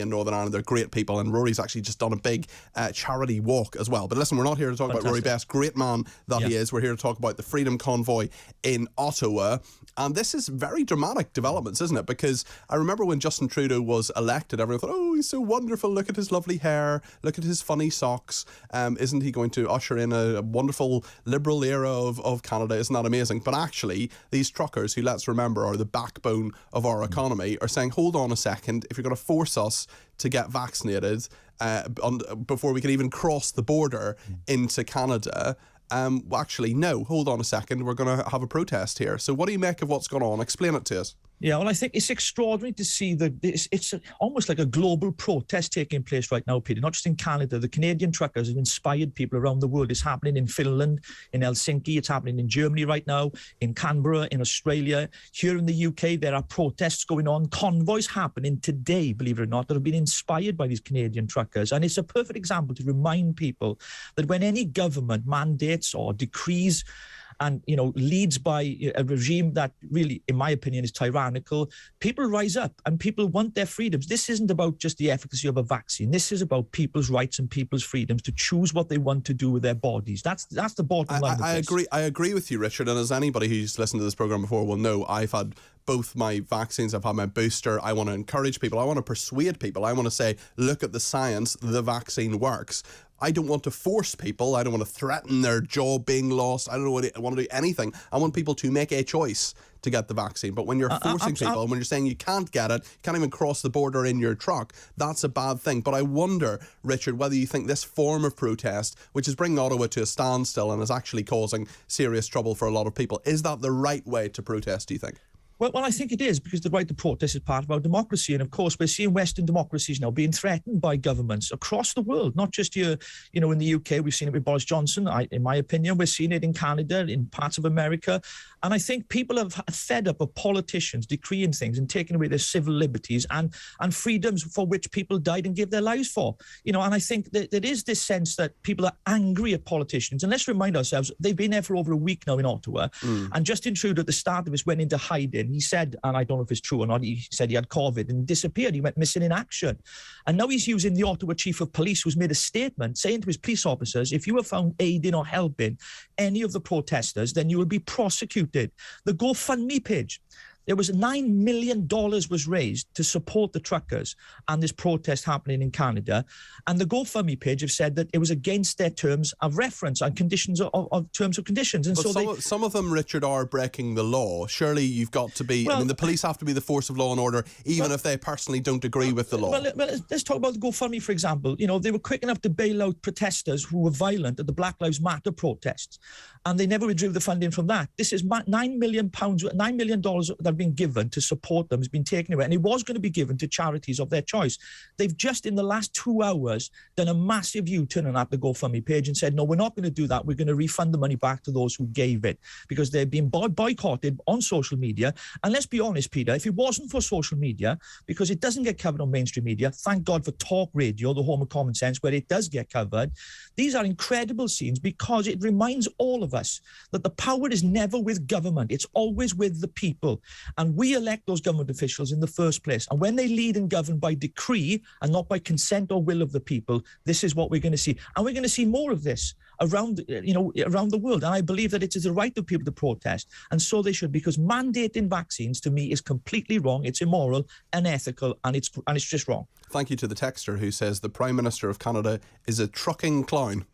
in Northern Ireland. They're great people, and Rory's actually just done a big charity walk as well. But listen, we're not here to talk about Rory Best, great man that he is. We're here to talk about the Freedom Convoy in Ottawa, and this is very dramatic developments, isn't it? Because I remember when Justin Trudeau was elected, everyone thought, oh, he's so wonderful, look at his lovely hair, look at his funny socks, isn't he going to usher in a wonderful liberal era of Canada? Isn't that amazing? But actually, these truckers, who, let's remember, are the backbone of our economy, are saying, hold on a second, if you're going to force us to get vaccinated before we can even cross the border into Canada, well, actually, no, hold on a second, we're going to have a protest here. So what do you make of what's going on? Explain it to us. Yeah, well, I think it's extraordinary to see that it's almost like a global protest taking place right now, Peter, not just in Canada. The Canadian truckers have inspired people around the world. It's happening in Finland, in Helsinki. It's happening in Germany right now, in Canberra, in Australia. Here in the UK, there are protests going on, convoys happening today, believe it or not, that have been inspired by these Canadian truckers. And it's a perfect example to remind people that when any government mandates or decrees and, leads by a regime that really, in my opinion, is tyrannical, people rise up and people want their freedoms. This isn't about just the efficacy of a vaccine. This is about people's rights and people's freedoms to choose what they want to do with their bodies. That's the bottom line. I agree with you, Richard. And as anybody who's listened to this programme before will know, I've had both my vaccines, I've had my booster. I want to encourage people. I want to persuade people. I want to say, look at the science. The vaccine works. I don't want to force people. I don't want to threaten their job being lost. I don't want to do anything. I want people to make a choice to get the vaccine. But when you're forcing people, and when you're saying you can't get it, you can't even cross the border in your truck, that's a bad thing. But I wonder, Richard, whether you think this form of protest, which is bringing Ottawa to a standstill and is actually causing serious trouble for a lot of people, is that the right way to protest, do you think? Well, I think it is, because the right to protest is part of our democracy. And of course, we're seeing Western democracies now being threatened by governments across the world, not just here, in the UK. We've seen it with Boris Johnson. In my opinion, we're seeing it in Canada, in parts of America. And I think people have fed up of politicians decreeing things and taking away their civil liberties and freedoms for which people died and gave their lives for. And I think that there is this sense that people are angry at politicians. And let's remind ourselves, they've been there for over a week now in Ottawa. And Justin Trudeau at the start of this went into hiding. He said, and I don't know if it's true or not, he said he had COVID and disappeared. He went missing in action. And now he's using the Ottawa Chief of Police, who's made a statement saying to his police officers, if you are found aiding or helping any of the protesters, then you will be prosecuted. The GoFundMe page, there was $9 million was raised to support the truckers and this protest happening in Canada. And the GoFundMe page have said that it was against their terms of reference and conditions of terms of conditions. And but some of them, Richard, are breaking the law. Surely you've got to be, the police have to be the force of law and order, even if they personally don't agree with the law. Well, let's talk about the GoFundMe, for example. They were quick enough to bail out protesters who were violent at the Black Lives Matter protests. And they never withdrew the funding from that. This is $9 million that have been given to support them has been taken away, and it was going to be given to charities of their choice. They've just in the last 2 hours done a massive U-turn at the GoFundMe page and said, no, we're not going to do that. We're going to refund the money back to those who gave it, because they've been boycotted on social media. And let's be honest, Peter, if it wasn't for social media, because it doesn't get covered on mainstream media, thank God for talkRADIO, the home of common sense, where it does get covered. These are incredible scenes, because it reminds all of us that the power is never with government. It's always with the people. And we elect those government officials in the first place. And when they lead and govern by decree and not by consent or will of the people, this is what we're going to see. And we're going to see more of this around the world. And I believe that it is the right of people to protest. And so they should, because mandating vaccines to me is completely wrong. It's immoral, unethical, and it's just wrong. Thank you to the texter who says the Prime Minister of Canada is a trucking clown.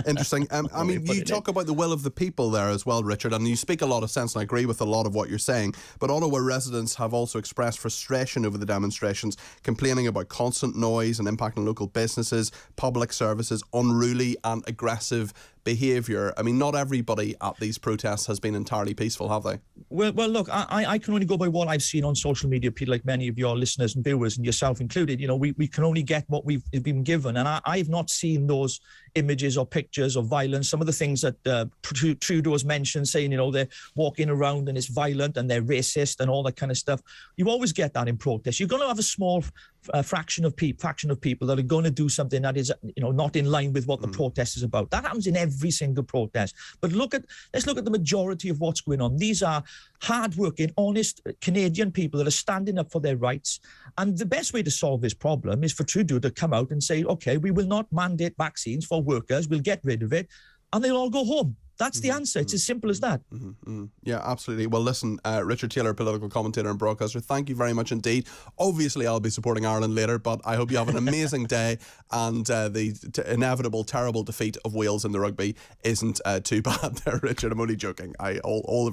Interesting. You talk about the will of the people there as well, Richard, and you speak a lot of sense, and I agree with a lot of what you're saying. But Ottawa residents have also expressed frustration over the demonstrations, complaining about constant noise and impact on local businesses, public services, unruly and aggressive behaviour. I mean, not everybody at these protests has been entirely peaceful, have they? Well, look, I can only go by what I've seen on social media, Peter, like many of your listeners and viewers, and yourself included. We can only get what we've been given, and I've not seen those images or pictures of violence. Some of the things that Trudeau has mentioned, saying, they're walking around and it's violent and they're racist and all that kind of stuff. You always get that in protests. You're going to have a small fraction of people that are going to do something that is, not in line with what the protest is about. That happens in every single protest. But let's look at the majority of what's going on. These are hardworking, honest Canadian people that are standing up for their rights. And the best way to solve this problem is for Trudeau to come out and say, okay, we will not mandate vaccines for workers. We'll get rid of it, and they'll all go home. That's the answer. It's as simple as that. Yeah, absolutely. Well, listen, Richard Taylor, political commentator and broadcaster, thank you very much indeed. Obviously, I'll be supporting Ireland later, but I hope you have an amazing day, and the inevitable, terrible defeat of Wales in the rugby isn't too bad there, Richard. I'm only joking. All the very